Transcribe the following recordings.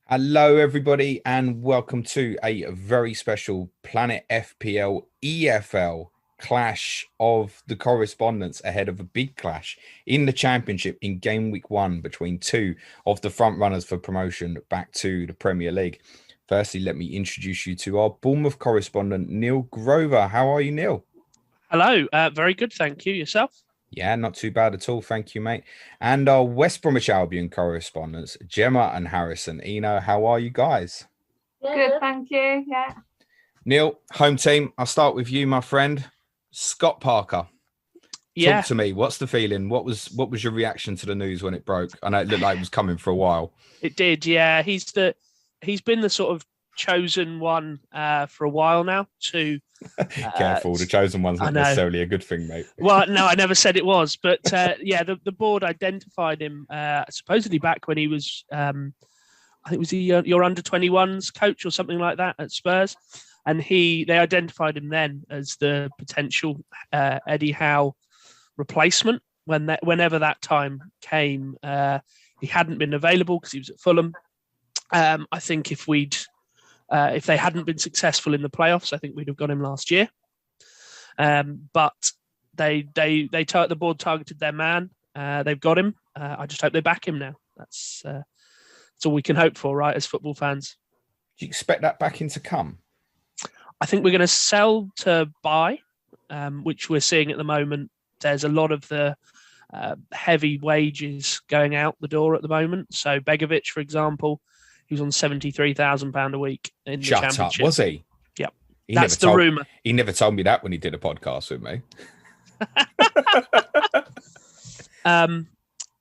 Hello, everybody, and welcome to a very special Planet FPL EFL clash of the correspondents ahead of a big clash in the Championship in Game Week 1 between two of the front runners for promotion back to the Premier League. Firstly, let me introduce you to our Bournemouth correspondent, Neil Grover. How are you, Neil? Hello, very good, thank you. Yourself? Yeah, not too bad at all. Thank you, mate. And our West Bromwich Albion correspondents, Gemma and Harrison Eno. How are you guys? Good, thank you. Yeah. Neil, home team. I'll start with you, my friend. Scott Parker. Yeah. Talk to me. What's the feeling? What was your reaction to the news when it broke? I know it looked like it was coming for a while. It did, yeah. He's been the sort of chosen one for a while now to Careful, the chosen one's not necessarily a good thing, mate. Well, no, I never said it was, but yeah, the board identified him supposedly back when he was I think it was your under 21s coach or something like that at Spurs, and they identified him then as the potential Eddie Howe replacement whenever that time came. He hadn't been available because he was at Fulham. I think if they hadn't been successful in the playoffs, I think we'd have got him last year. But the board targeted their man. They've got him. I just hope they back him now. That's all we can hope for, right, as football fans. Do you expect that backing to come? I think we're going to sell to buy, which we're seeing at the moment. There's a lot of the heavy wages going out the door at the moment. So Begovic, for example, he was on £73,000 a week in the Championship. Shut up, was he? Yep. That's the rumour. He never told me that when he did a podcast with me.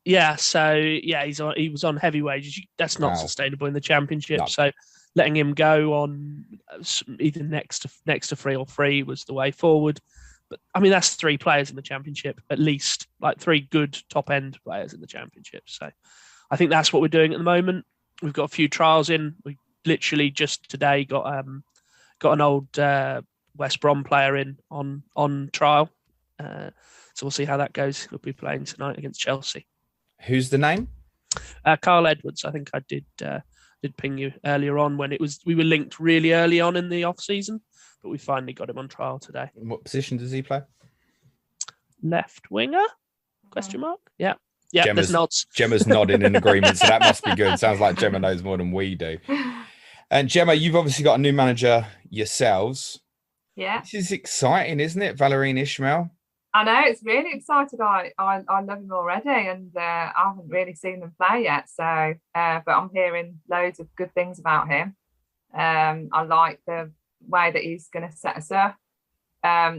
Yeah, so yeah, he was on heavy wages. That's not sustainable in the Championship. No. So letting him go on either next to free or free was the way forward. But I mean, that's three players in the Championship, at least, like three good top end players in the Championship. So I think that's what we're doing at the moment. We've got a few trials in. We literally just today got an old West Brom player in on trial. So we'll see how that goes. He'll be playing tonight against Chelsea. Who's the name? Carl Edwards. I think I did ping you earlier on when we were linked really early on in the off season, but we finally got him on trial today. What position does he play? Left winger? Question mark? Yeah. Yeah, there's nods. Gemma's nodding in agreement, so that must be good. Sounds like Gemma knows more than we do. And Gemma, you've obviously got a new manager yourselves. Yeah. This is exciting, isn't it, Valerien Ismael? I know, it's really exciting. I love him already, and I haven't really seen them play yet. So, but I'm hearing loads of good things about him. I like the way that he's going to set us up.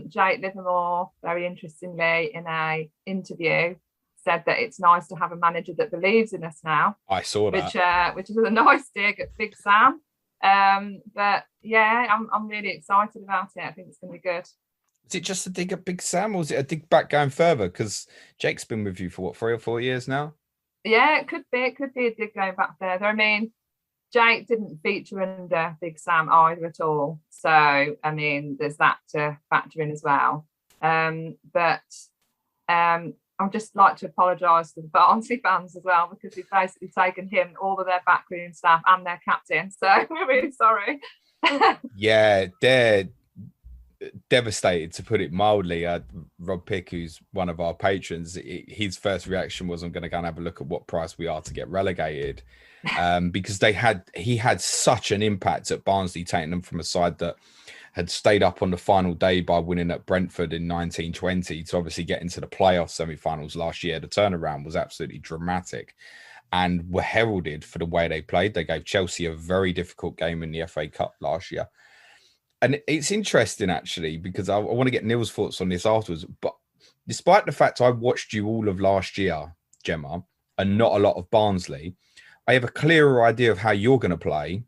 Jake Livermore, very interestingly, in a interview, said that it's nice to have a manager that believes in us now. I saw that, which is a nice dig at Big Sam. But yeah, I'm really excited about it. I think it's going to be good. Is it just a dig at Big Sam, or is it a dig back going further? Because Jake's been with you for what, 3 or 4 years now? Yeah, it could be. It could be a dig going back further. I mean, Jake didn't feature under Big Sam either at all. So, I mean, there's that to factor in as well. But I'd just like to apologise to the Barnsley fans as well, because we've basically taken him, all of their backroom staff and their captain. So we're really sorry. Yeah, they're devastated, to put it mildly. Rob Pick, who's one of our patrons, his first reaction was, I'm going to go and have a look at what price we are to get relegated. Because he had such an impact at Barnsley, taking them from a side that had stayed up on the final day by winning at Brentford in 1920 to obviously get into the playoff semi-finals last year. The turnaround was absolutely dramatic and were heralded for the way they played. They gave Chelsea a very difficult game in the FA Cup last year. And it's interesting, actually, because I want to get Neil's thoughts on this afterwards. But despite the fact I watched you all of last year, Gemma, and not a lot of Barnsley, I have a clearer idea of how you're going to play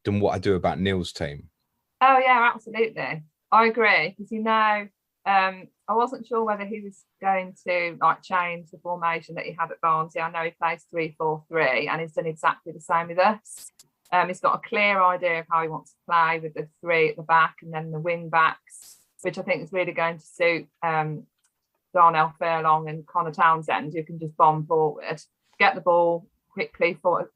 than what I do about Neil's team. Oh, yeah, absolutely. I agree. Because, I wasn't sure whether he was going to change the formation that he had at Barnsley. I know he plays 3-4-3 and he's done exactly the same with us. He's got a clear idea of how he wants to play with the three at the back and then the wing backs, which I think is really going to suit Darnell Furlong and Connor Townsend, who can just bomb forward, get the ball quickly forward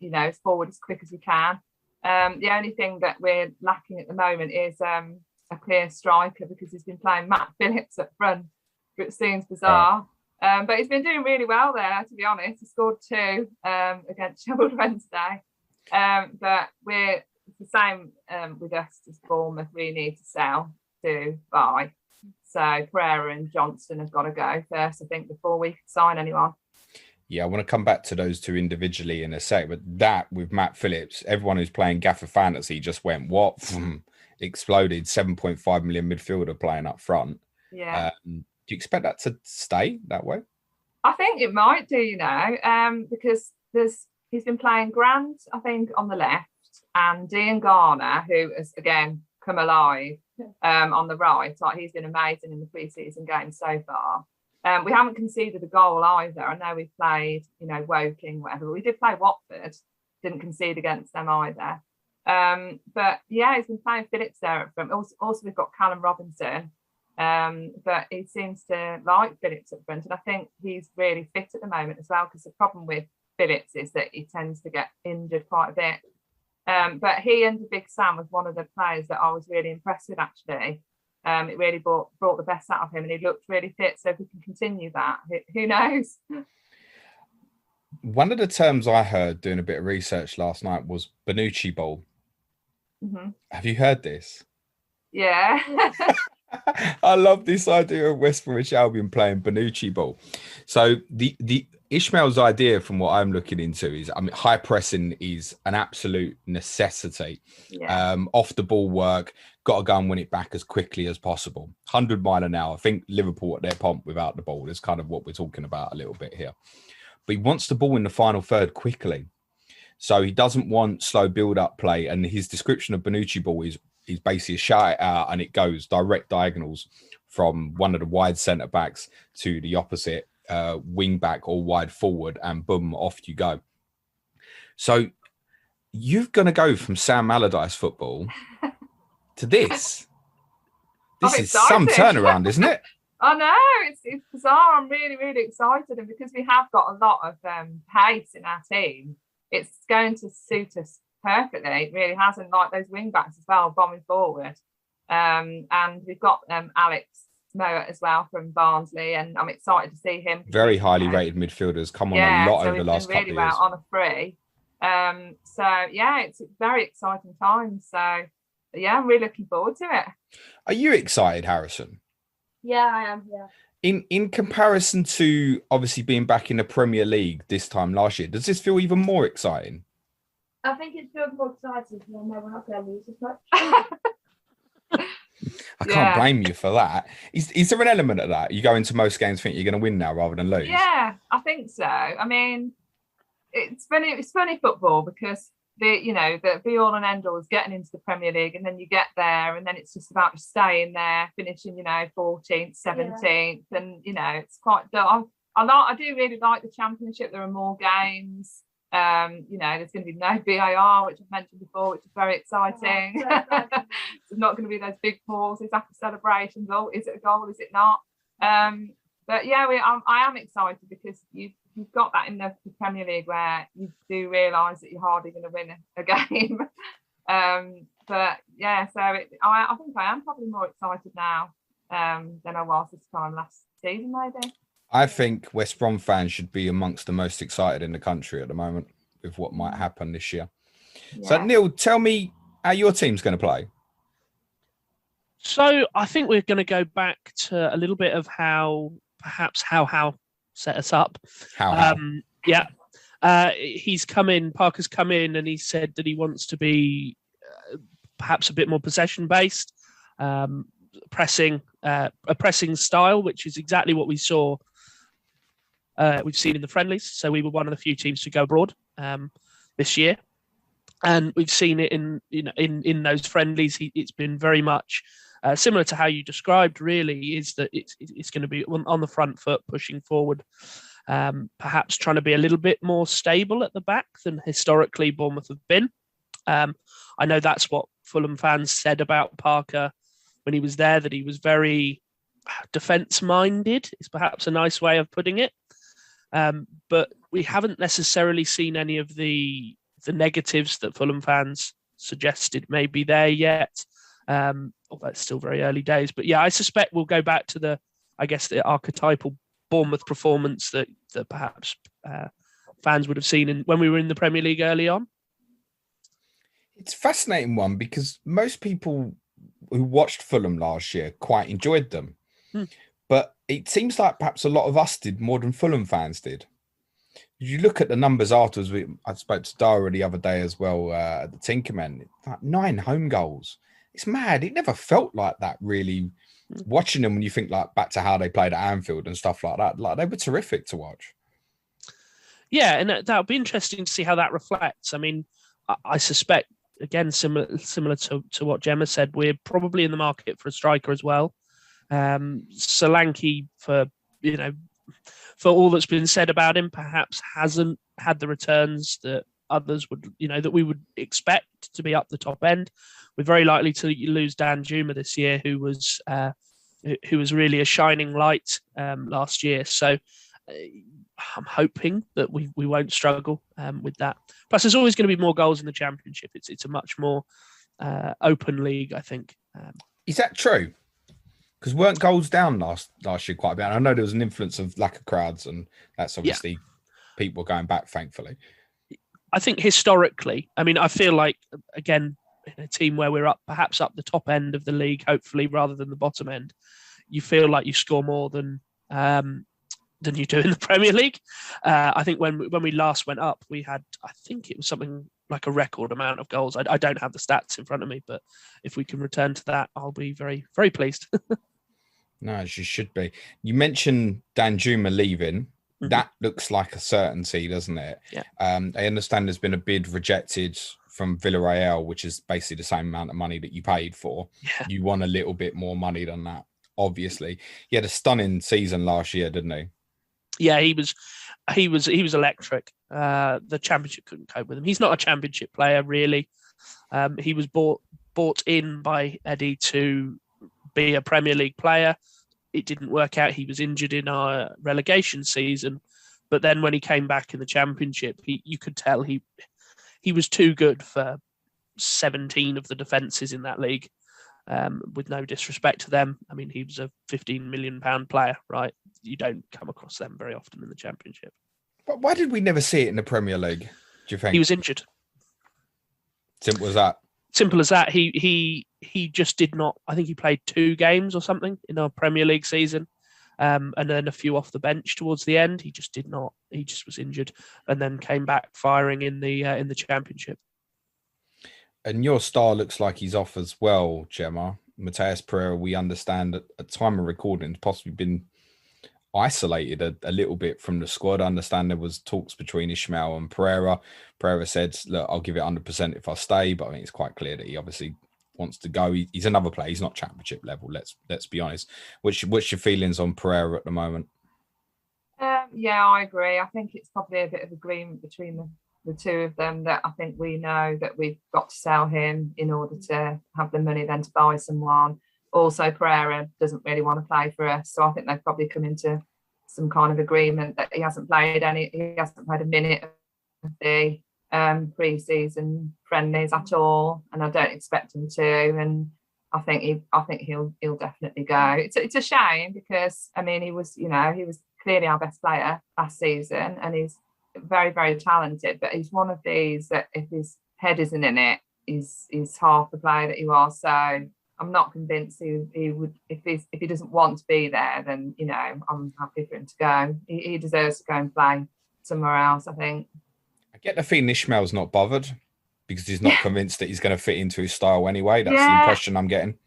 as quick as we can. The only thing that we're lacking at the moment is a clear striker, because he's been playing Matt Phillips up front, which seems bizarre. But he's been doing really well there, to be honest. He scored 2 against Sheffield Wednesday. But it's the same with us as Bournemouth. We need to sell to buy. So Pereira and Johnston have got to go first, I think, before we can sign anyone. Yeah, I want to come back to those two individually in a sec, but that with Matt Phillips, everyone who's playing Gaffr Fantasy just went, what? Exploded. 7.5 million midfielder playing up front. Yeah. Do you expect that to stay that way? I think it might do, because he's been playing Grant, I think, on the left, and Dean Garner, who has, again, come alive on the right. Like, he's been amazing in the pre-season games so far. We haven't conceded a goal either. I know we've played, Woking, whatever. But we did play Watford, didn't concede against them either. But yeah, he's been playing Phillips there up front. Also, we've got Callum Robinson, but he seems to like Phillips up front, and I think he's really fit at the moment as well. Because the problem with Phillips is that he tends to get injured quite a bit. But he and Big Sam was one of the players that I was really impressed with, actually. It really brought the best out of him, and he looked really fit. So if we can continue that, who knows? One of the terms I heard doing a bit of research last night was Bonucci Ball. Mm-hmm. Have you heard this? Yeah. I love this idea of West Bromwich Albion playing Bonucci Ball. So the Ismael's idea, from what I'm looking into, is, high pressing is an absolute necessity. Yeah. Off the ball work, got to go and win it back as quickly as possible. 100 mile an hour. I think Liverpool at their pomp without the ball is kind of what we're talking about a little bit here. But he wants the ball in the final third quickly. So he doesn't want slow build-up play. And his description of Bonucci Ball is basically a shout it out, and it goes direct diagonals from one of the wide centre-backs to the opposite wing back or wide forward, and boom, off you go. So you're going to go from Sam Allardyce football to this. This is some turnaround, isn't it? I know, it's bizarre. I'm really, really excited, and because we have got a lot of pace in our team, it's going to suit us perfectly. It really has, and like those wing backs as well, bombing forward. And we've got Alex Moat as well from Barnsley, and I'm excited to see him. Very highly rated midfielders, come on a lot over the last couple of years. On a free. So yeah, it's a very exciting time. So yeah, I'm really looking forward to it. Are you excited, Harrison? Yeah, I am. Yeah. In comparison to obviously being back in the Premier League this time last year, does this feel even more exciting? I think it feels more exciting because I know we're not going to lose as much. I can't blame you for that. Is there an element of that? You go into most games think you're going to win now rather than lose? Yeah, I think so. I mean, it's funny football, because the be all and end all is getting into the Premier League, and then you get there, and then it's just about staying there, finishing 14th, 17th, and it's quite dull. I do really like the Championship. There are more games. There's going to be no VAR, which I've mentioned before, which is very exciting. There's not going to be those big pauses after celebrations. Oh, is it a goal? Is it not? But yeah, I am excited, because you've got that in the Premier League where you do realise that you're hardly going to win a game. But yeah, so I think I am probably more excited now than I was this time last season, maybe. I think West Brom fans should be amongst the most excited in the country at the moment with what might happen this year. Yeah. So, Neil, tell me how your team's going to play. So I think we're going to go back to a little bit of how set us up. He's come in, Parker's come in, and he said that he wants to be perhaps a bit more possession-based, a pressing style, which is exactly what we saw. We've seen in the friendlies. So we were one of the few teams to go abroad this year, and we've seen it in those friendlies. It's been very much similar to how you described. Really, is that it's going to be on the front foot, pushing forward, perhaps trying to be a little bit more stable at the back than historically Bournemouth have been. I know that's what Fulham fans said about Parker when he was there, that he was very defence minded. Is perhaps a nice way of putting it. But we haven't necessarily seen any of the negatives that Fulham fans suggested may be there yet. Although it's still very early days. But yeah, I suspect we'll go back to the archetypal Bournemouth performance that perhaps fans would have seen when we were in the Premier League early on. It's a fascinating one because most people who watched Fulham last year quite enjoyed them. But it seems like perhaps a lot of us did more than Fulham fans did. You look at the numbers afterwards. I spoke to Dara the other day as well at the Tinkerman. Like 9 home goals. It's mad. It never felt like that really. Watching them when you think like back to how they played at Anfield and stuff like that, like they were terrific to watch. Yeah, and that'll be interesting to see how that reflects. I mean, I suspect again similar to what Gemma said, we're probably in the market for a striker as well. Solanke, for all that's been said about him, perhaps hasn't had the returns that others would, that we would expect to be up the top end. We're very likely to lose Dan Juma this year, who was really a shining light last year. So I'm hoping that we won't struggle with that. Plus, there's always going to be more goals in the Championship. It's a much more open league, I think. Is that true? Because weren't goals down last year quite a bit? And I know there was an influence of lack of crowds, and that's obviously people going back, thankfully. I think historically, I mean, I feel like, again, in a team where we're perhaps up the top end of the league, hopefully, rather than the bottom end, you feel like you score more than you do in the Premier League. I think when we last went up, we had, I think it was something like a record amount of goals. I don't have the stats in front of me, but if we can return to that, I'll be very, very pleased. No, as you should be. You mentioned Dan Juma leaving. Mm-hmm. That looks like a certainty, doesn't it? Yeah. I understand there's been a bid rejected from Villarreal, which is basically the same amount of money that you paid for. Yeah. You want a little bit more money than that, obviously. He had a stunning season last year, didn't he? Yeah, he was electric. The Championship couldn't cope with him. He's not a Championship player, really. He was bought in by Eddie to be a Premier League player. It didn't work out. He was injured in our relegation season, but then when he came back in the Championship, you could tell he was too good for 17 of the defences in that league. With no disrespect to them, I mean, he was a £15 million player, right? You don't come across them very often in the Championship. But why did we never see it in the Premier League, do you think? He was injured. Simple as that. Simple as that. He just did not. I think he played 2 games or something in our Premier League season, and then a few off the bench towards the end. He just did not. He just was injured, and then came back firing in the Championship. And your star looks like he's off as well, Gemma. Mateus Pereira, we understand at time of recording, has possibly been isolated a little bit from the squad. I understand there was talks between Ismael and Pereira. Pereira said, look, I'll give it 100% if I stay, but I think it's quite clear that he obviously wants to go. He's another player. He's not Championship level. Let's be honest. What's your feelings on Pereira at the moment? Yeah, I agree. I think it's probably a bit of agreement between the two of them that I think we know that we've got to sell him in order to have the money then to buy someone. Also, Pereira doesn't really want to play for us, so I think they've probably come into some kind of agreement that he hasn't played a minute of the pre-season friendlies at all, and I don't expect him to. And I think he'll definitely go. It's a shame because I mean he was clearly our best player last season, and he's very, very talented. But he's one of these that if his head isn't in it, he's half the player that he was. So I'm not convinced he would if he doesn't want to be there. Then I'm happy for him to go. He deserves to go and play somewhere else, I think. I get the feeling Ismael's not bothered because he's not convinced that he's going to fit into his style anyway. That's the impression I'm getting.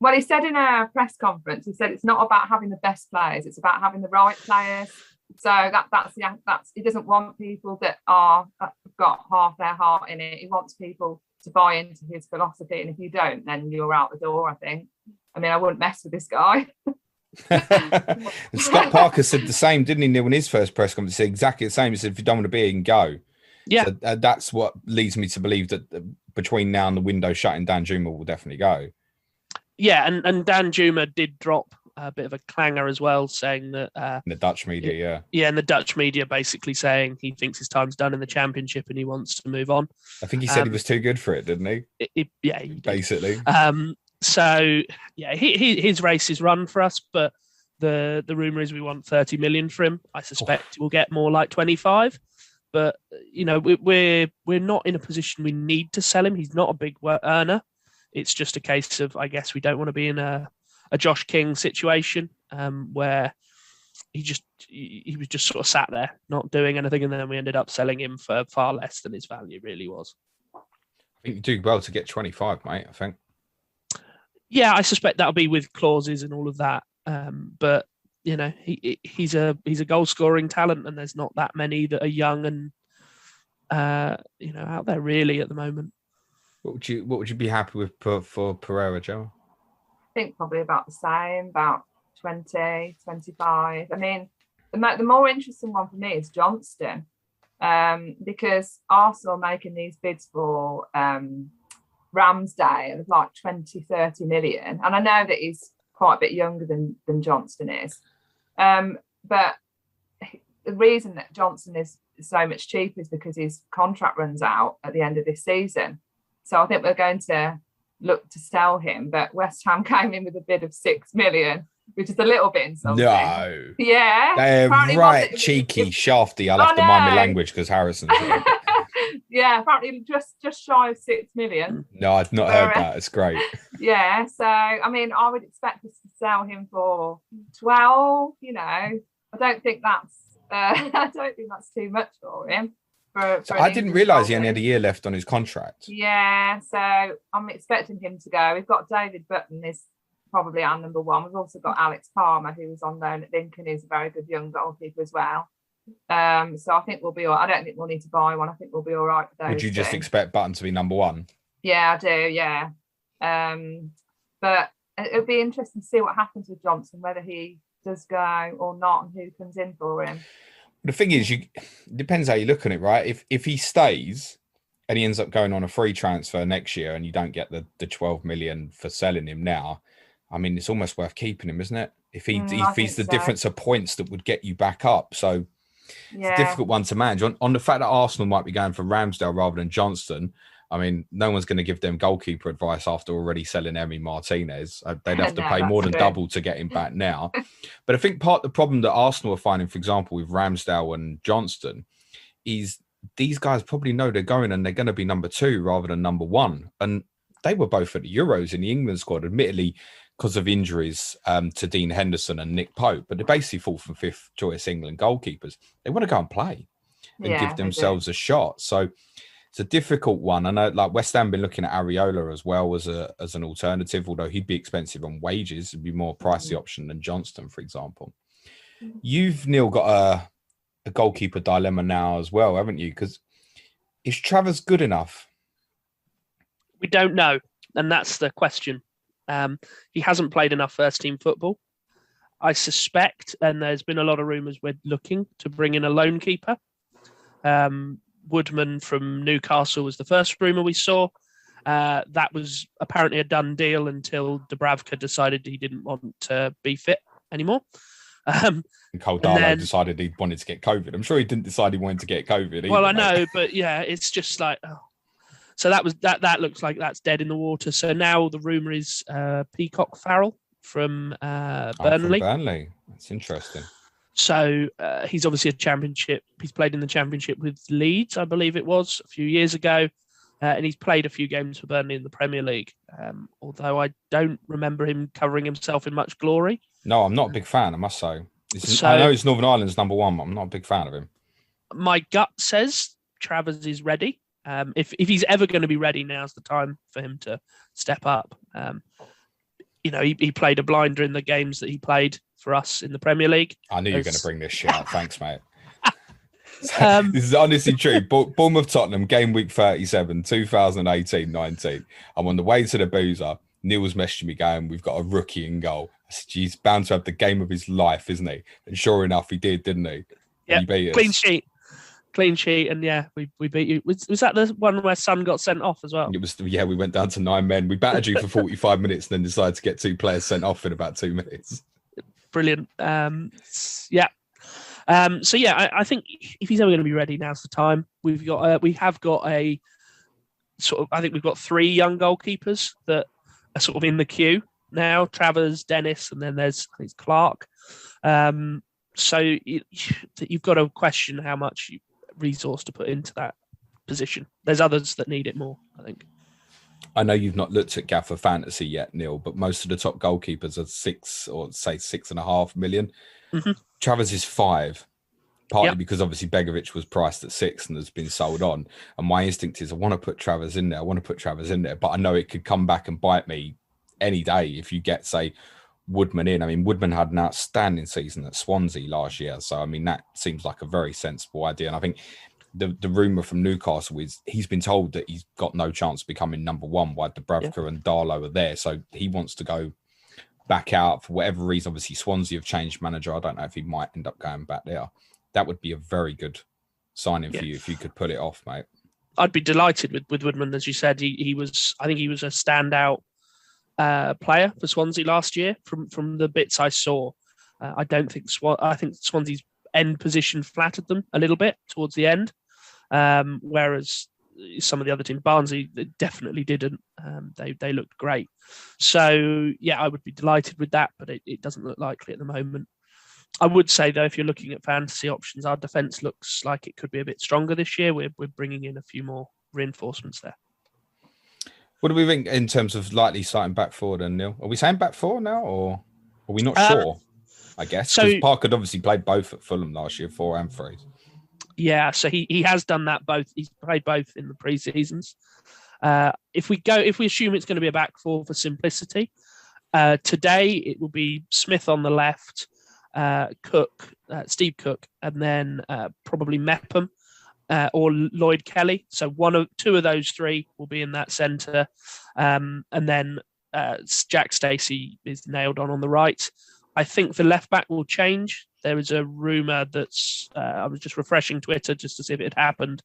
Well, he said in a press conference, he said it's not about having the best players, it's about having the right players. So that's he doesn't want people that have got half their heart in it. He wants people to buy into his philosophy, and if you don't, then you're out the door, I think. I mean, I wouldn't mess with this guy. Scott Parker said the same, didn't he, Neil, in his first press conference? He said exactly the same. He said, if you don't want to be here, you can go. Yeah. So, that's what leads me to believe that between now and the window shutting, Dan Juma will definitely go. Yeah, and Dan Juma did drop a bit of a clanger as well, saying that in the Dutch media, in the Dutch media, basically saying he thinks his time's done in the Championship and he wants to move on. I think he said he was too good for it, didn't he? He did. Basically. So yeah, his race is run for us, but the rumor is we want 30 million for him. I suspect we'll get more like 25. But you know, we're not in a position we need to sell him. He's not a big earner. It's just a case of, I guess, we don't want to be in a Josh King situation where he was just sort of sat there not doing anything, and then we ended up selling him for far less than his value really was. I think you do well to get 25, mate. I think. Yeah, I suspect that'll be with clauses and all of that. But you know, he's a goal scoring talent, and there's not that many that are young and out there really at the moment. What would you be happy with for Pereira, Joe? I think probably about the same, about 20, 25. I mean, the more interesting one for me is Johnston, because Arsenal are making these bids for Ramsdale of like 20, 30 million. And I know that he's quite a bit younger than Johnston is. But the reason that Johnston is so much cheaper is because his contract runs out at the end of this season. So I think we're going to look to sell him. But West Ham came in with a bid of 6 million, which is a little bit insulting. No. Yeah. They're right cheeky, shafty. I'll have to mind my language because Harrison's here. Yeah, apparently just shy of 6 million. No, I've not heard that. It's great. Yeah, so I mean, I would expect us to sell him for 12. You know, I don't think that's too much for him. So I didn't realise he only had a year left on his contract. Yeah, so I'm expecting him to go. We've got David Button is probably our number one. We've also got Alex Palmer, who was on loan at Lincoln, who's a very good young goalkeeper as well. So I think we'll be all right. I don't think we'll need to buy one. I think we'll be all right with those. Would you just expect Button to be number one? Yeah, I do, yeah. But it'll be interesting to see what happens with Johnson, whether he does go or not, and who comes in for him. The thing is, it depends how you look at it, right? If he stays and he ends up going on a free transfer next year and you don't get the 12 million for selling him now, I mean, it's almost worth keeping him, isn't it? If he's the difference of points that would get you back up. So it's a difficult one to manage. On the fact that Arsenal might be going for Ramsdale rather than Johnston, I mean, no one's going to give them goalkeeper advice after already selling Emi Martinez. They'd have to pay more than double to get him back now. But I think part of the problem that Arsenal are finding, for example, with Ramsdale and Johnston, is these guys probably know they're going and they're going to be number 2 rather than number 1. And they were both at the Euros in the England squad, admittedly, because of injuries to Dean Henderson and Nick Pope. But they're basically 4th and 5th choice England goalkeepers. They want to go and play and give themselves a shot. So it's a difficult one. I know, like West Ham been looking at Areola as well as an alternative, although he'd be expensive on wages. It'd be more pricey option than Johnston, for example. You've, Neil, got a goalkeeper dilemma now as well, haven't you? Because is Travers good enough? We don't know, and that's the question. He hasn't played enough first-team football. I suspect, and there's been a lot of rumours, we're looking to bring in a loan keeper. Woodman from Newcastle was the first rumour we saw. That was apparently a done deal until Dubravka decided he didn't want to be fit anymore. And Cole Darlow decided he wanted to get COVID. I'm sure he didn't decide he wanted to get COVID either, well, I know, but yeah, it's just like... Oh. So that looks like that's dead in the water. So now the rumour is Peacock Farrell from Burnley. From Burnley. That's interesting. So he's obviously a championship. He's played in the championship with Leeds, I believe it was, a few years ago. And he's played a few games for Burnley in the Premier League. Although I don't remember him covering himself in much glory. No, I'm not a big fan, I must say. I know it's Northern Ireland's number 1, but I'm not a big fan of him. My gut says Travers is ready. If he's ever going to be ready, now's the time for him to step up. He played a blinder in the games that he played for us in the Premier League. I knew you were going to bring this shit up. Thanks, mate. This is honestly true. Bournemouth Tottenham, game week 37, 2018-19. I'm on the way to the boozer. Neil was messaging me going, we've got a rookie in goal. I said, he's bound to have the game of his life, isn't he? And sure enough, he did, didn't he? Yeah, clean sheet, and yeah, we beat you. Was that the one where Son got sent off as well? It was. Yeah, we went down to 9 men. We battered you for 45 minutes, and then decided to get 2 players sent off in about 2 minutes. Brilliant. Yeah. So yeah, I think if he's ever going to be ready, now's the time. We have got a sort of. I think we've got 3 young goalkeepers that are sort of in the queue now. Travers, Dennis, and then there's I think it's Clark. So you've got to question how much resource to put into that position. There's others that need it more, I think. I know you've not looked at Gaffr Fantasy yet, Neil, but most of the top goalkeepers are 6 or say 6.5 million. Mm-hmm. Travers is 5, partly because obviously Begovic was priced at 6 and has been sold on. And my instinct is I want to put Travers in there. But I know it could come back and bite me any day if you get, say, Woodman in. I mean, Woodman had an outstanding season at Swansea last year. So, I mean, that seems like a very sensible idea. And I think the rumour from Newcastle is he's been told that he's got no chance of becoming number 1 while Dubravka and Darlow are there. So he wants to go back out for whatever reason. Obviously, Swansea have changed manager. I don't know if he might end up going back there. That would be a very good signing for you if you could pull it off, mate. I'd be delighted with Woodman, as you said. He was, I think he was a standout player for Swansea last year from the bits I saw. I think Swansea's end position flattered them a little bit towards the end, whereas some of the other teams, Barnsley, definitely didn't. They looked great. So yeah, I would be delighted with that, but it doesn't look likely at the moment. I would say though, if you're looking at fantasy options, our defence looks like it could be a bit stronger this year. We're bringing in a few more reinforcements there. What do we think in terms of likely starting back forward and Neil? Are we saying back 4 now, or are we not sure? I guess because Parker obviously played both at Fulham last year, 4 and 3. Yeah, so he has done that both. He's played both in the pre-seasons. If we assume it's going to be a back 4 for simplicity, today it will be Smith on the left, Steve Cook, and then probably Mepham or Lloyd Kelly. So 2 of those 3 will be in that centre, and then Jack Stacey is nailed on the right. I think the left back will change. There is a rumour that's I was just refreshing Twitter just to see if it had happened,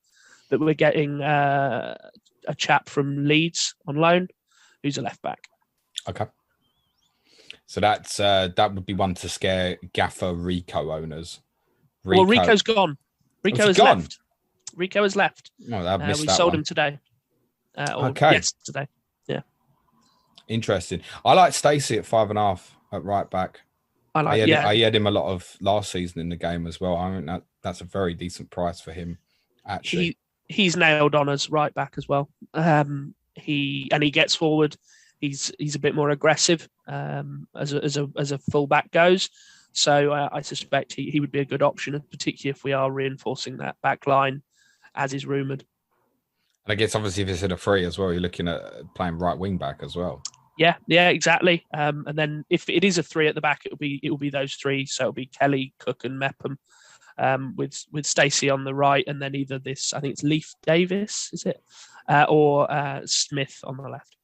that we're getting a chap from Leeds on loan who's a left back. Okay. So that would be one to scare Gaffr Rico owners. Well, Rico's gone. Rico has left. Rico has left. No, I missed we that sold one. Him today. Okay. Yesterday. Yeah. Interesting. I like Stacey at 5.5 at right back. I had him a lot of last season in the game as well. I mean, that's a very decent price for him, actually. He's nailed on as right back as well. He gets forward. He's a bit more aggressive as a full back goes. So I suspect he would be a good option, particularly if we are reinforcing that back line, as is rumoured. And I guess obviously if it's at a 3 as well, you're looking at playing right wing back as well. Yeah, exactly. And then if it is a 3 at the back, it will be those 3. So it'll be Kelly, Cook, and Mepham, with Stacey on the right, and then either this, I think it's Leif Davis, is it, or Smith on the left.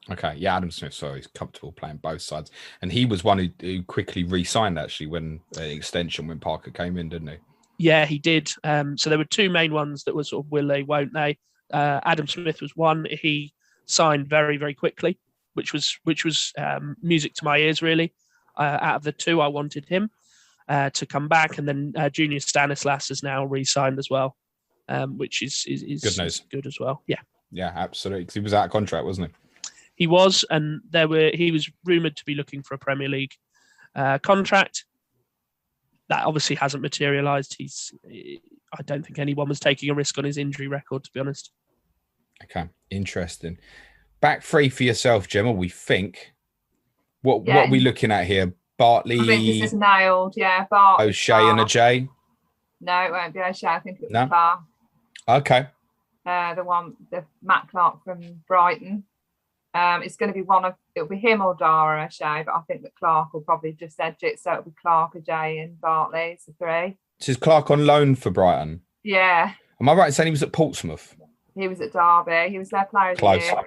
Okay, yeah, Adam Smith, so he's comfortable playing both sides, and he was one who quickly re-signed actually when extension when Parker came in, didn't he? Yeah, he did. So there were 2 main ones that were sort of will they, won't they. Adam Smith was one. He signed very, very quickly, which was music to my ears, really. Out of the 2, I wanted him to come back. And then Junior Stanislas is now re-signed as well, which is good news. Good as well. Yeah. Yeah, absolutely. Because he was out of contract, wasn't he? He was, and he was rumoured to be looking for a Premier League contract. That obviously hasn't materialised. I don't think anyone was taking a risk on his injury record, to be honest. Okay, interesting. Back 3 for yourself, Gemma, we think. What are we looking at here? Bartley. I think this is nailed. Yeah, Bart. O'Shea and a J. No, it won't be O'Shea. I think it's No? Bar. Okay. The Matt Clark from Brighton. It's going to be it'll be him or Dara O'Shea, but I think that Clark will probably just edge it. So it'll be Clark, O'Shea, and Bartley. It's the 3. So is Clark on loan for Brighton? Yeah. Am I right in saying he was at Portsmouth? He was at Derby. He was their player of the Close. year.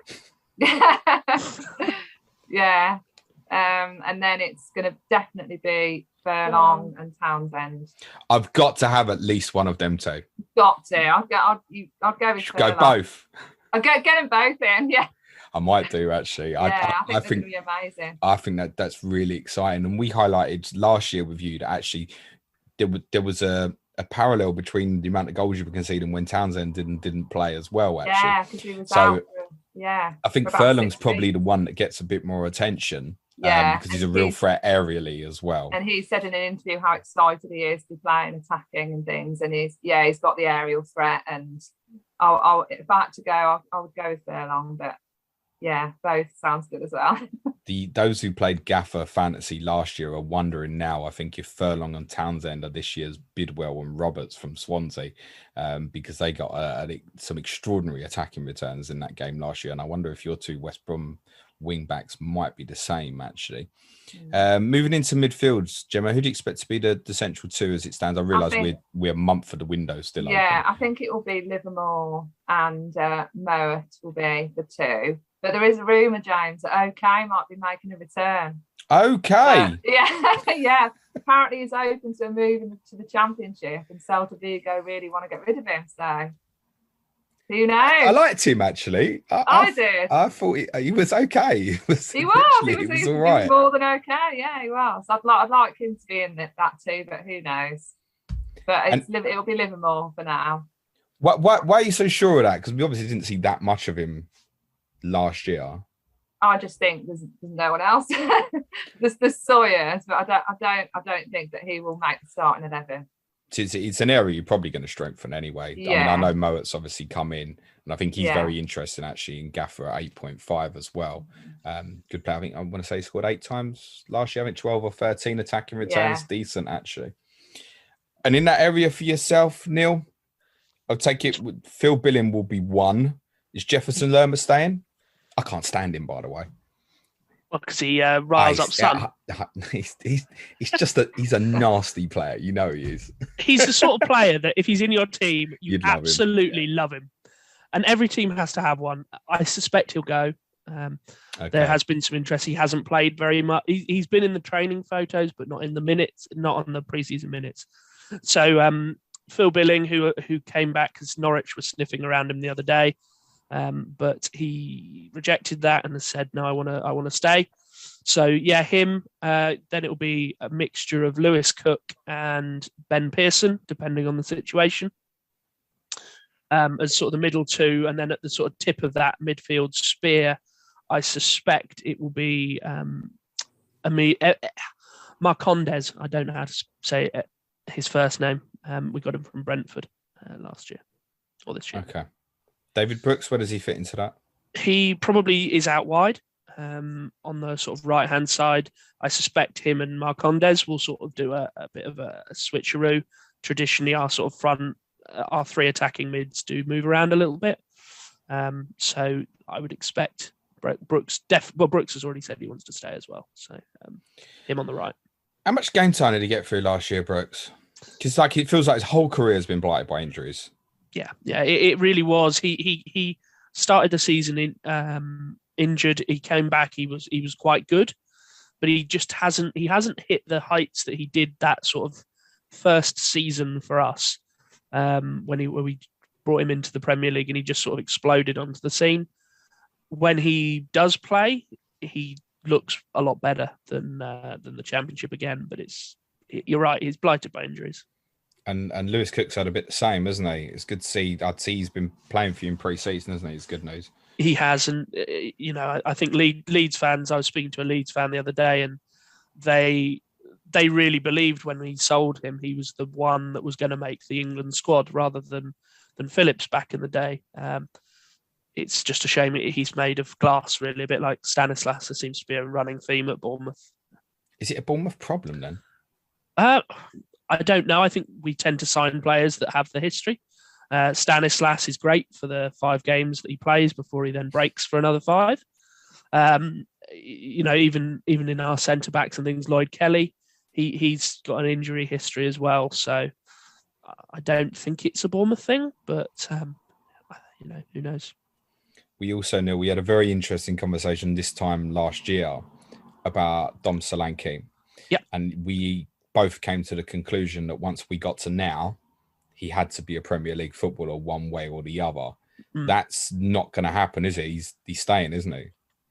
Yeah. And then it's going to definitely be Furlong and Townsend. I've got to have at least one of them 2. Got to. I'll go with Go Furlong. both. I'll get them both in. Yeah. I might do actually. Yeah, I think it's going to be amazing. I think that's really exciting. And we highlighted last year with you that actually there was a parallel between the amount of goals you were conceding when Townsend didn't play as well. Actually, yeah, because he was out. I think Furlong's probably the one that gets a bit more attention. Yeah, because he's a real threat aerially as well. And he said in an interview how excited he is to be playing attacking and things. And he's got the aerial threat. And if I had to go, I would go with Furlong. But yeah, both sounds good as well. Those who played Gaffr Fantasy last year are wondering now, I think, if Furlong and Townsend are this year's Bidwell and Roberts from Swansea, because they got some extraordinary attacking returns in that game last year. And I wonder if your two West Brom wing backs might be the same, actually. Moving into midfields, Gemma, who do you expect to be the central two as it stands? I realise we're a month for the window still open. I think it will be Livermore and Mowat will be the two. But there is a rumour, James, that OK might be making a return. OK? Yeah. Apparently he's open to a move to the Championship and Celta Vigo really want to get rid of him, so who knows? I liked him, actually. I did. I thought he was OK. He was all right. He was more than OK. Yeah, he was. I'd like him to be in that too, but who knows? But it'll be Livermore for now. Why are you so sure of that? Because we obviously didn't see that much of him last year. I just think there's no one else. there's Sawyers, but I don't think that he will make the starting 11. It's an area you're probably going to strengthen anyway. Yeah. I mean, I know Mowat's obviously come in, and I think he's very interesting actually in Gaffr at 8.5 as well. Good player. I think I want to say he scored 8 times last year. I think 12 or 13 attacking returns. Decent actually. And in that area for yourself, Neil, I'll take it. Phil Billing will be 1. Is Jefferson Lerma staying? I can't stand him, by the way. Well, because he riles up Son. He's a nasty player. You know he is. He's the sort of player that if he's in your team, you absolutely love him. And every team has to have one. I suspect he'll go. There has been some interest. He hasn't played very much. He's been in the training photos, but not in the minutes, not on the preseason minutes. So Phil Billing, who came back because Norwich was sniffing around him the other day. But he rejected that and has said, no, I want to stay. So yeah, him. Then it will be a mixture of Lewis Cook and Ben Pearson, depending on the situation, as sort of the middle two, and then at the sort of tip of that midfield spear, I suspect it will be Marcondes. I don't know how to say his first name. We got him from Brentford last year or this year. Okay. David Brooks, where does he fit into that? He probably is out wide on the sort of right-hand side. I suspect him and Marcondes will sort of do a bit of a switcheroo. Traditionally, our sort of front, our 3 attacking mids do move around a little bit. So I would expect Brooks. Brooks has already said he wants to stay as well. So him on the right. How much game time did he get through last year, Brooks? Because it feels like his whole career has been blighted by injuries. Yeah, it really was. He started the season injured. He came back. He was quite good, but he just hasn't hit the heights that he did that sort of first season for us when we brought him into the Premier League, and he just sort of exploded onto the scene. When he does play, he looks a lot better than the Championship again. But you're right, he's blighted by injuries. And Lewis Cook's had a bit the same, hasn't he? It's good to see. I'd see he's been playing for you in pre-season, hasn't he? It's good news. He has, and I think Leeds fans. I was speaking to a Leeds fan the other day, and they really believed when we sold him, he was the one that was going to make the England squad rather than Phillips back in the day. It's just a shame he's made of glass, really, a bit like Stanislas. There seems to be a running theme at Bournemouth. Is it a Bournemouth problem then? I don't know. I think we tend to sign players that have the history. Stanislas is great for the 5 games that he plays before he then breaks for another 5. Even in our centre backs and things, Lloyd Kelly, he's got an injury history as well. So I don't think it's a Bournemouth thing, but who knows? We also know we had a very interesting conversation this time last year about Dom Solanke. Yeah, and we both came to the conclusion that once we got to now, he had to be a Premier League footballer one way or the other. That's not going to happen, is it? He's staying, isn't he?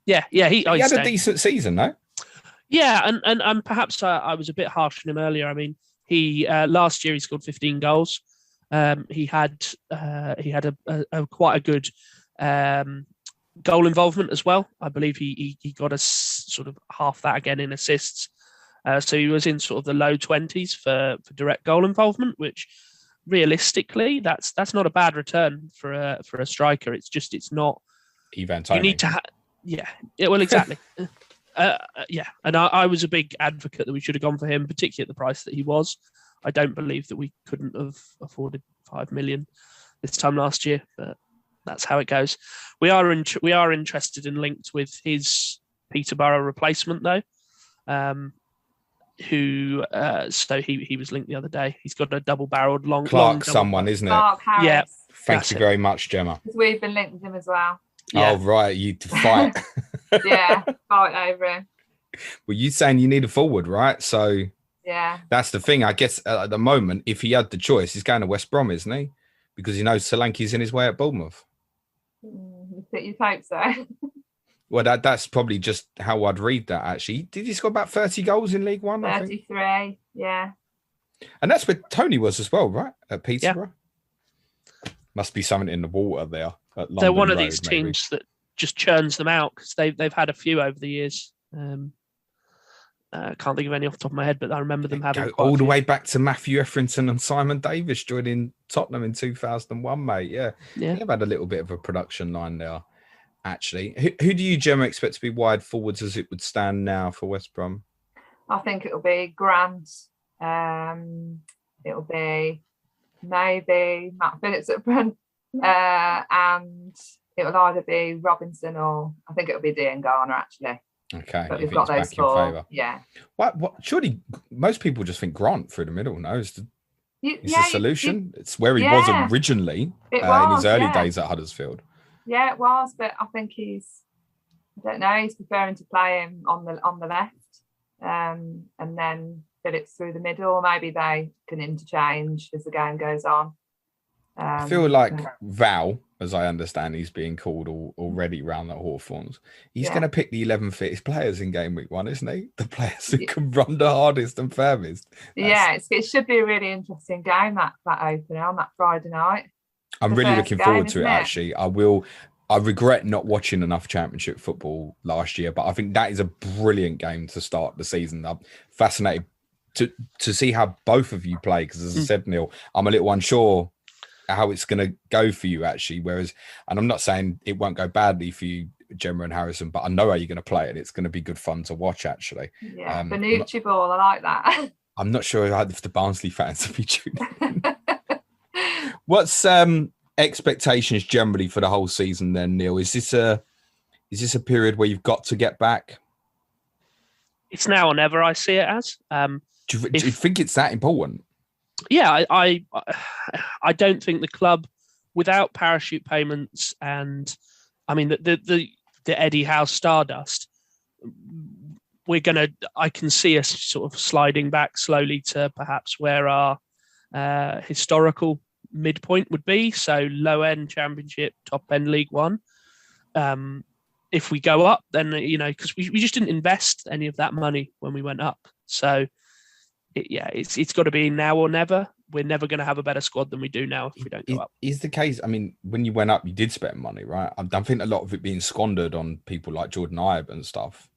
Yeah. He had a decent season, no? Yeah, and perhaps I was a bit harsh on him earlier. I mean, he last year he scored 15 goals. He had a quite a good goal involvement as well. I believe he got us sort of half that again in assists. So he was in sort of the low 20s for direct goal involvement, which realistically that's not a bad return for a striker. It's not. Ivan Toney. You need to well, exactly. And I was a big advocate that we should have gone for him, particularly at the price that he was. I don't believe that we couldn't have afforded 5 million this time last year, but that's how it goes. We are interested and linked with his Peterborough replacement though, who so he was linked the other day. He's got a double-barreled Clark someone, isn't it? Clark Harris. Yeah. Thank you very much, Gemma. Because we've been linked with him as well. Yeah. Oh, right. You to fight. Yeah, fight over him. Well, you saying you need a forward, right? So yeah, that's the thing. I guess at the moment, if he had the choice, he's going to West Brom, isn't he? Because he knows Solanke's in his way at Bournemouth. You hope so. Well, that's probably just how I'd read that, actually. Did he score about 30 goals in League One? 33, yeah. And that's where Tony was as well, right? At Peterborough? Yeah. Must be something in the water there. They're one of these teams that just churns them out because they've had a few over the years. Can't think of any off the top of my head, but I remember them having all the way back to Matthew Etherington and Simon Davis joining Tottenham in 2001, mate. Yeah. They've had a little bit of a production line there, actually. Who do you, Gemma, expect to be wide forwards as it would stand now for West Brom? I think it'll be Grant. It'll be maybe Matt Phillips at Brent. And it'll either be Robinson or I think it'll be Dean Garner, actually. Okay, but we've got those four. Yeah. What? Surely most people just think Grant through the middle. No, it's the solution. It's where he was originally in his early days at Huddersfield. Yeah, it was, but I think I don't know. He's preferring to play him on the left, and then Phillips through the middle. Or maybe they can interchange as the game goes on. I feel like Val, as I understand, he's being called already round at Hawthorns. He's going to pick the 11 fittest players in game week 1, isn't he? The players who can run the hardest and furthest. It should be a really interesting game, that opener on that Friday night. I'm really looking forward to it, actually. I regret not watching enough Championship football last year, but I think that is a brilliant game to start the season. I'm fascinated to see how both of you play, because as I said, Neil, I'm a little unsure how it's going to go for you, actually. Whereas, and I'm not saying it won't go badly for you, Gemma and Harrison, but I know how you're going to play it. It's going to be good fun to watch, actually. Yeah, Bonucci ball, I like that. I'm not sure if the Barnsley fans will be tuning in. What's expectations generally for the whole season then, Neil? Is this a period where you've got to get back? It's now or never, I see it as. Do you think it's that important? Yeah, I don't think the club, without parachute payments and, I mean, the Eddie Howe Stardust, I can see us sort of sliding back slowly to perhaps where our historical midpoint would be. So low end Championship, top end League One. If we go up, then, because we just didn't invest any of that money when we went up. So it's got to be now or never. We're never going to have a better squad than we do now if we don't go up. Is the case? I mean, when you went up, you did spend money, right? I don't think a lot of it being squandered on people like Jordan Ibe and stuff.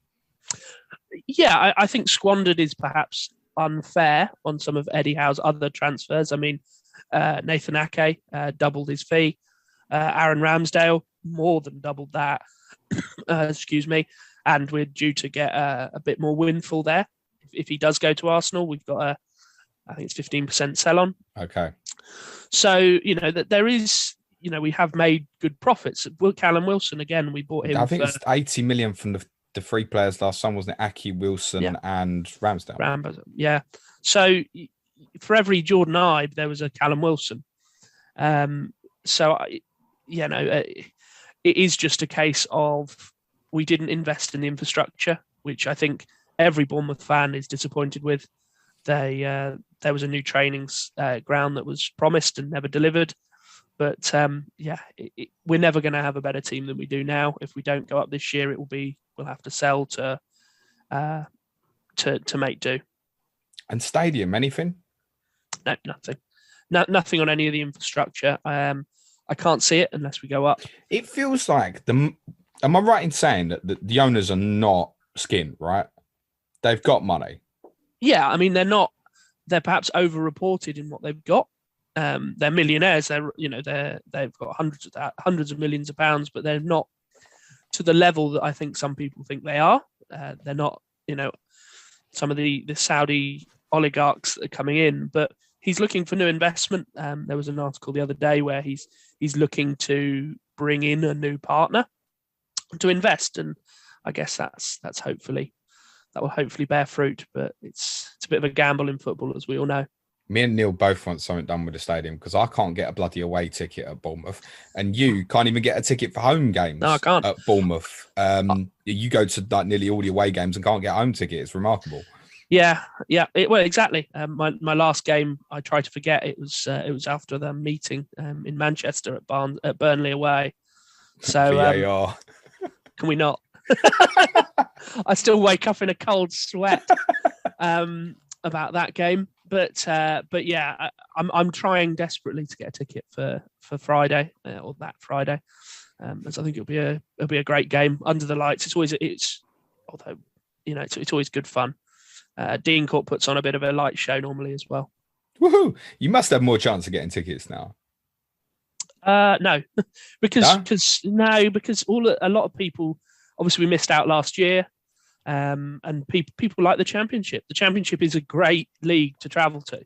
Yeah, I think squandered is perhaps unfair on some of Eddie Howe's other transfers. I mean, Nathan Ake doubled his fee. Aaron Ramsdale more than doubled that. Excuse me. And we're due to get a bit more windfall there. If he does go to Arsenal, we've got I think it's 15% sell on. Okay. So, that there is, we have made good profits. Callum Wilson, again, we bought him. I think it's 80 million from the three players last summer, wasn't it? Ake, Wilson and Ramsdale. Yeah. So for every Jordan Ibe, there was a Callum Wilson. So, it is just a case of we didn't invest in the infrastructure, which I think every Bournemouth fan is disappointed with. There was a new training ground that was promised and never delivered. But we're never going to have a better team than we do now. If we don't go up this year, we'll have to sell to make do. And stadium, anything? No, nothing. Nothing on any of the infrastructure. I can't see it unless we go up. It feels like am I right in saying that the owners are not skint, right? They've got money. Yeah, I mean they're perhaps over-reported in what they've got. They're millionaires. They've got hundreds of millions of pounds, but they're not to the level that I think some people think they are. They're not, some of the Saudi oligarchs that are coming in, but he's looking for new investment. There was an article the other day where he's looking to bring in a new partner to invest, and I guess that will hopefully bear fruit. But it's a bit of a gamble in football, as we all know. Me and Neil both want something done with the stadium because I can't get a bloody away ticket at Bournemouth, and you can't even get a ticket for home games. No, I can't. At Bournemouth. You go to like nearly all the away games and can't get a home ticket. It's remarkable. Yeah. Well, exactly. My last game, I tried to forget. It was after the meeting in Manchester at Burnley away. So VAR. Can we not? I still wake up in a cold sweat about that game. But yeah, I'm trying desperately to get a ticket for Friday or that Friday, as I think it'll be a great game under the lights. It's always good fun. Dean Court puts on a bit of a light show normally as well. Woohoo! You must have more chance of getting tickets now. No, because a lot of people, obviously we missed out last year. And people like the Championship. The Championship is a great league to travel to.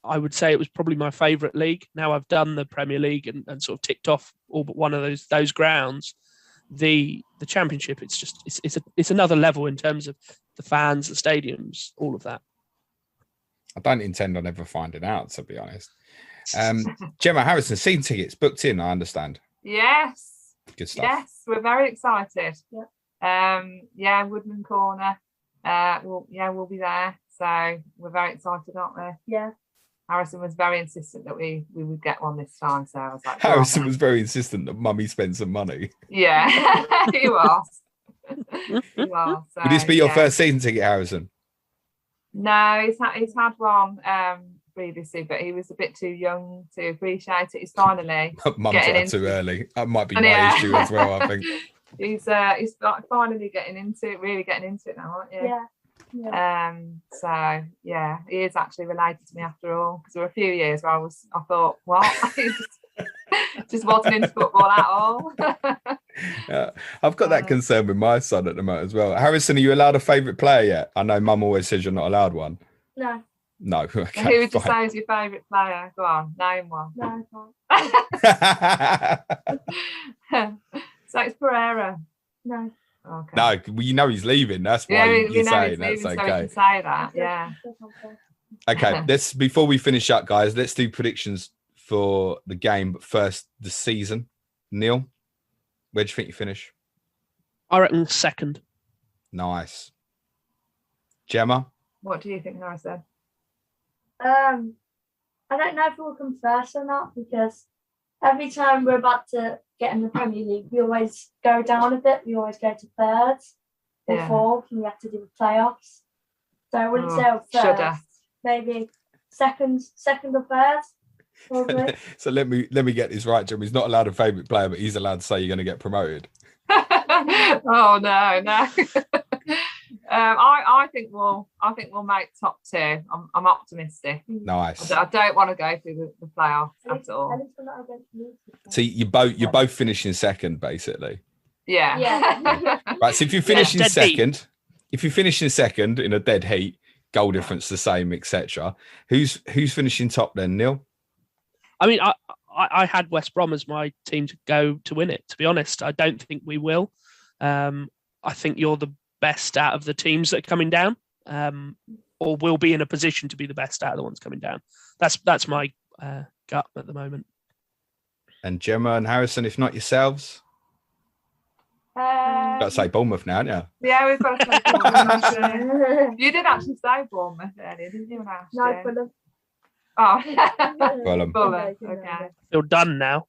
I would say it was probably my favourite league. Now I've done the Premier League and sort of ticked off all but one of those grounds. The Championship, it's another level in terms of the fans, the stadiums, all of that. I don't intend on ever finding out, to be honest. Gemma Harrison, season tickets booked in, I understand. Yes. Good stuff. Yes, we're very excited. Yeah. Woodman Corner. We'll be there. So we're very excited, aren't we? Yeah. Harrison was very insistent that we would get one this time. So I was like, Harrison was very insistent that Mummy spent some money. Yeah, he was. He was. So, would this be your first season ticket, Harrison? No, he's had one previously, but he was a bit too young to appreciate it. He's finally Mum's out too early. That might be my issue as well, I think. He's finally getting into it now, aren't you? Yeah. So yeah, he is actually related to me after all, because there were a few years where I thought, what? just wasn't into football at all. Yeah, I've got that concern with my son at the moment as well. Harrison, are you allowed a favourite player yet? I know Mum always says you're not allowed one. No. Who Okay, would you say is your favourite player? Go on, name one. No, I can't. So it's Pereira. No. Okay. No, well, you know he's leaving. That's why you're saying that's leaving, okay. So we can say that, yeah. Okay, before we finish up, guys, let's do predictions for the game. But first, the season. Neil, where do you think you finish? I reckon second. Nice. Gemma? What do you think, Harrison? I don't know if we'll come first or not, because every time we're about to get in the Premier League, we always go down a bit. We always go to thirds or fourth, and we have to do the playoffs. So I wouldn't say first. Maybe second or third. Probably. So let me get this right, Jim. He's not allowed a favourite player, but he's allowed to say you're going to get promoted. Oh no. I think we'll make top two. I'm optimistic. Nice. I don't want to go through the playoffs at all. So you're both finishing second, basically. Yeah. Right. So if you're finishing second, in a dead heat, goal difference the same, etc. Who's finishing top then, Neil? I mean, I had West Brom as my team to go to win it. To be honest, I don't think we will. I think you're the best out of the teams that are coming down, or will be in a position to be the best out of the ones coming down. That's my gut at the moment. And Gemma and Harrison, if not yourselves, got to say Bournemouth now, haven't you? Yeah, we've got to say Bournemouth. You did actually say Bournemouth earlier, didn't you? No, Fulham. Oh, Fulham. Okay. Feel done now.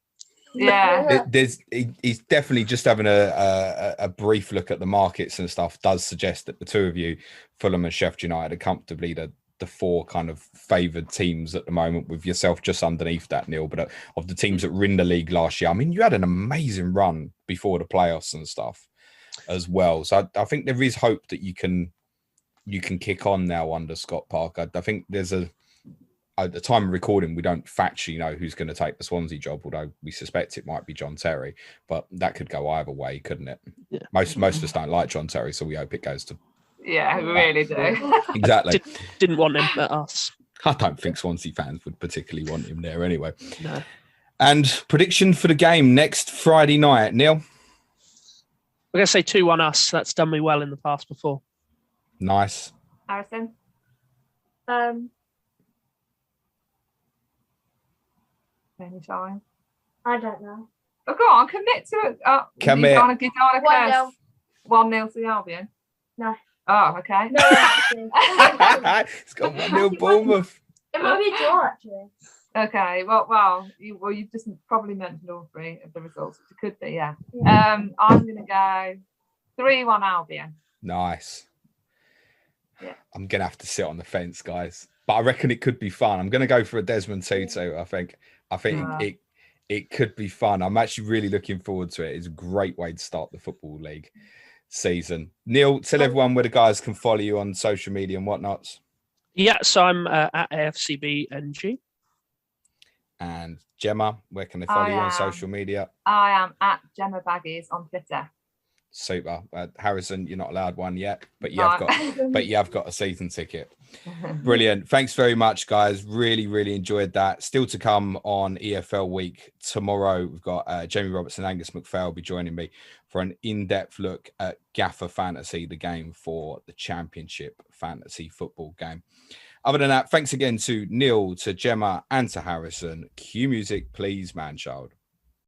Yeah. He's definitely just having a brief look at the markets and stuff. Does suggest that the two of you, Fulham and Sheffield United, are comfortably the four kind of favoured teams at the moment, with yourself just underneath that, Neil. But of the teams that were in the league last year, I mean, you had an amazing run before the playoffs and stuff as well. So I think there is hope that you can kick on now under Scott Parker. I think there's at the time of recording, we don't factually know who's going to take the Swansea job, although we suspect it might be John Terry. But that could go either way, couldn't it? Yeah. Most of us don't like John Terry, so we hope it goes to. Yeah, we really do. Exactly. Didn't want him at us. I don't think Swansea fans would particularly want him there anyway. No. And prediction for the game next Friday night, Neil? We're going to say 2-1 us. That's done me well in the past before. Nice. Harrison? Any time? I don't know. Oh, go on, commit to it. Oh, commit. You don't want to 1-0. 1-0 to the Albion? No. Oh, okay. No, actually. It's got 1-0 Bournemouth. It might be a draw, actually. Okay, well, you've just probably mentioned all three of the results, which it could be, yeah. I'm going to go 3-1 Albion. Nice. Yeah. I'm going to have to sit on the fence, guys. But I reckon it could be fun. I'm going to go for a Desmond Tutu, I think it could be fun. I'm actually really looking forward to it. It's a great way to start the Football League season. Neil, tell everyone where the guys can follow you on social media and whatnots. Yeah, so I'm at AFCBNG. And Gemma, where can they follow you on social media? I am at Gemma Baggies on Twitter. Super. Harrison, you're not allowed one yet, but you have got a season ticket. Brilliant. Thanks very much, guys. Really, really enjoyed that. Still to come on EFL week tomorrow. We've got Jamie Robertson and Angus McPhail will be joining me for an in-depth look at Gaffr Fantasy, the game for the Championship fantasy football game. Other than that, thanks again to Neil, to Gemma, and to Harrison. Cue music, please, man child.